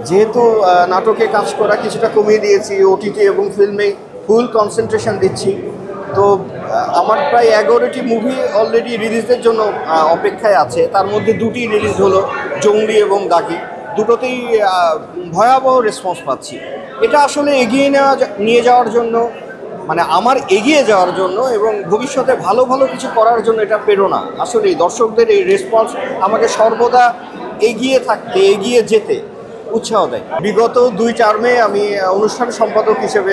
যেহেতু নাটকে কাজ করা কিছুটা কমিয়ে দিয়েছি, ওটিটি এবং ফিল্মে ফুল কনসেন্ট্রেশন দিচ্ছি, তো আমার প্রায় 11টি মুভি অলরেডি রিলিজের জন্য অপেক্ষায় আছে। তার মধ্যে 2টি রিলিজ হলো, জঙ্গলি এবং দাগি। দুটোতেই ভয়াবহ রেসপন্স পাচ্ছি। এটা আসলে নিয়ে যাওয়ার জন্য, মানে আমার এগিয়ে যাওয়ার জন্য এবং ভবিষ্যতে ভালো ভালো কিছু করার জন্য এটা প্রেরণা। আসলে দর্শকদের এই রেসপন্স আমাকে সর্বদা এগিয়ে যেতে উৎসাহ দেয়। বিগত 2 টার্মে আমি অনুষ্ঠান সম্পাদক হিসেবে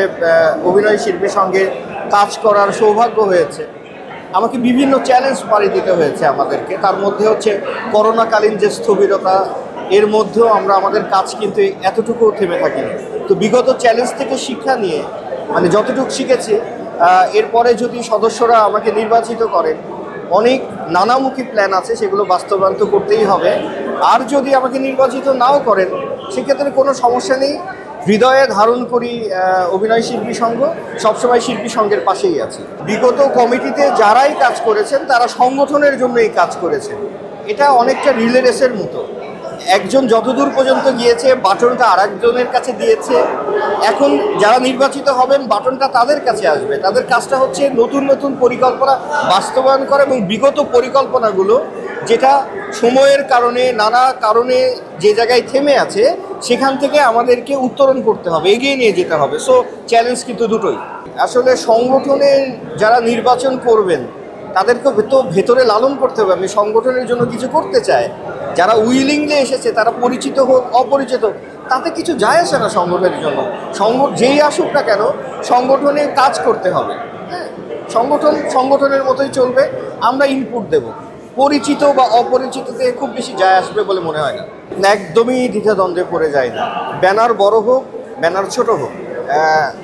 অভিনয় শিল্পীর সঙ্গে কাজ করার সৌভাগ্য হয়েছে। আমাকে বিভিন্ন চ্যালেঞ্জ পাড়ি দিতে হয়েছে আমাদেরকে। তার মধ্যে হচ্ছে করোনাকালীন যে স্থবিরতা, এর মধ্যেও আমরা আমাদের কাজ কিন্তু এতটুকুও থেমে থাকিনি। তো বিগত চ্যালেঞ্জ থেকে শিক্ষা নিয়ে, মানে যতটুকু শিখেছি, এরপরে যদি সদস্যরা আমাকে নির্বাচিত করেন, অনেক নানামুখী প্ল্যান আছে, সেগুলো বাস্তবায়ন তো করতেই হবে। আর যদি আমাকে নির্বাচিত নাও করেন, সেক্ষেত্রে কোনো সমস্যা নেই। হৃদয়ে ধারণ করি অভিনয় শিল্পী সংঘ, সবসময় শিল্পী সংঘের পাশেই আছি। বিগত কমিটিতে যারাই কাজ করেছেন তারা সংগঠনের জন্য এই কাজ করেছেন। এটা অনেকটা রিলে রেসের মতো, একজন যতদূর পর্যন্ত গিয়েছে বাটনটা আরেকজনের কাছে দিয়েছে। এখন যারা নির্বাচিত হবেন বাটনটা তাদের কাছে আসবে। তাদের কাজটা হচ্ছে নতুন নতুন পরিকল্পনা বাস্তবায়ন করা এবং বিগত পরিকল্পনাগুলো যেটা সময়ের কারণে, নানা কারণে যে জায়গায় থেমে আছে, সেখান থেকে আমাদেরকে উত্তরণ করতে হবে, এগিয়ে নিয়ে যেতে হবে। সো চ্যালেঞ্জ কিন্তু দুটোই। আসলে সংগঠনে যারা নির্বাচন করবেন তাদেরকে তো ভেতরে লালন করতে হবে। আমি সংগঠনের জন্য কিছু করতে চাই। যারা উইলিংলি এসেছে তারা পরিচিত হোক অপরিচিত হোক, তাতে কিছু যায় আসে না সংগঠনের জন্য। যেই আসুক না কেন, সংগঠনে কাজ করতে হবে। হ্যাঁ, সংগঠনের মতোই চলবে। আমরা ইনপুট দেব। পরিচিত বা অপরিচিততে খুব বেশি যায় আসবে বলে মনে হয় না। একদমই দ্বিধাদ্বন্দ্বে পড়ে যায় না। ব্যানার বড় হোক, ব্যানার ছোট হোক,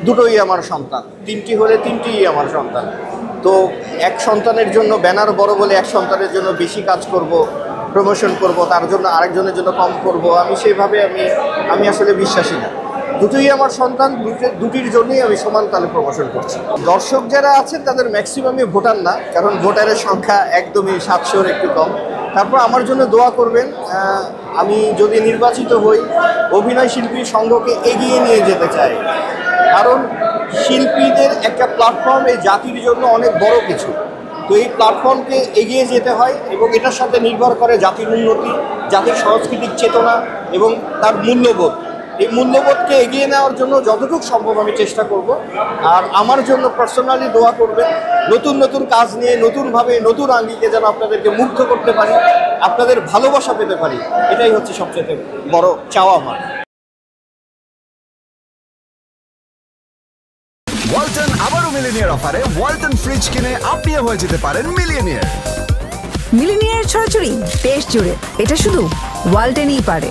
দুটোই আমার সন্তান। 3টি হলে 3টিই আমার সন্তান। তো এক সন্তানের জন্য ব্যানার বড় বলে এক সন্তানের জন্য বেশি কাজ করব, প্রমোশন করব, তার জন্য আরেকজনের জন্য কম করব, সেইভাবে আমি আসলে বিশ্বাসী না। দুটোই আমার সন্তান, দুটির জন্যই আমি সমান তালে প্রমোশন করছি। দর্শক যারা আছেন তাদের ম্যাক্সিমামই ভোটার না, কারণ ভোটারের সংখ্যা একদমই 700-র একটু কম। তারপর আমার জন্য দোয়া করবেন। আমি যদি নির্বাচিত হই, অভিনয় শিল্পী সংঘকে এগিয়ে নিয়ে যেতে চাই। কারণ শিল্পীদের একটা প্ল্যাটফর্ম এই জাতির জন্য অনেক বড় কিছু। তো এই প্ল্যাটফর্মকে এগিয়ে যেতে হয় এবং এটার সাথে নির্ভর করে জাতির উন্নতি, জাতির সাংস্কৃতিক চেতনা এবং তার মূল্যবোধ। এই মূল্যবোধকে এগিয়ে নেওয়ার জন্য যতটুকু সম্ভব আমি চেষ্টা করব। আর আমার জন্য পার্সোনালি দোয়া করবেন, নতুন নতুন কাজ নিয়ে নতুনভাবে নতুন আঙ্গিকে যেন আপনাদেরকে মুগ্ধ করতে পারি, আপনাদের ভালোবাসা পেতে পারি। এটাই হচ্ছে সবচেয়ে বড় চাওয়া আমার। ওয়ালটন আবারও মিলিনিয়ার অফারে ওয়ালটন ফ্রিজ কিনে আপনিও হয়ে যেতে পারেন মিলিয়নিয়ার। মিলিনিয়ার ছড়াছড়ি দেশ জুড়ে, এটা শুধু ওয়ালটনই পারে।